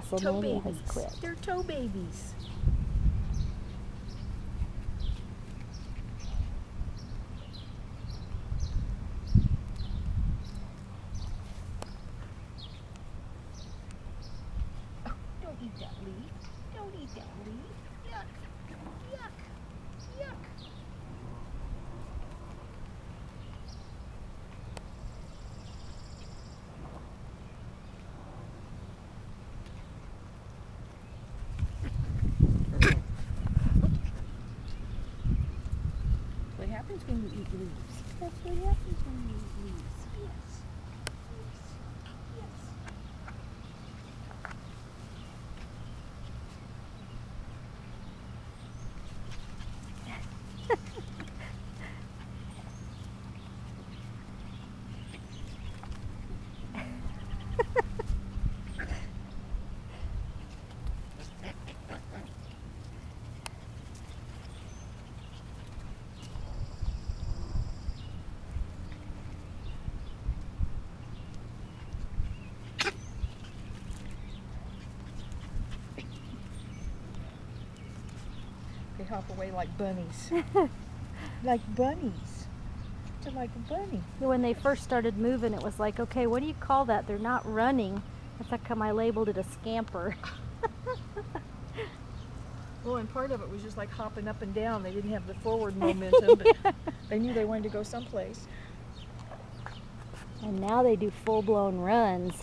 WrestleMania has babies. quit. They're toe babies. Oh, don't eat that leaf. Don't eat that leaf. Yuck. Yuck. Yuck. What happens when you eat leaves? That's what happens when you eat leaves. Yes. Yes. Yes. They hop away like bunnies. Like bunnies. They're like a bunny. When they first started moving, it was like, okay, what do you call that? They're not running. That's like how I labeled it a scamper. Well, and part of it was just like hopping up and down. They didn't have the forward momentum, but they knew they wanted to go someplace. And now they do full-blown runs.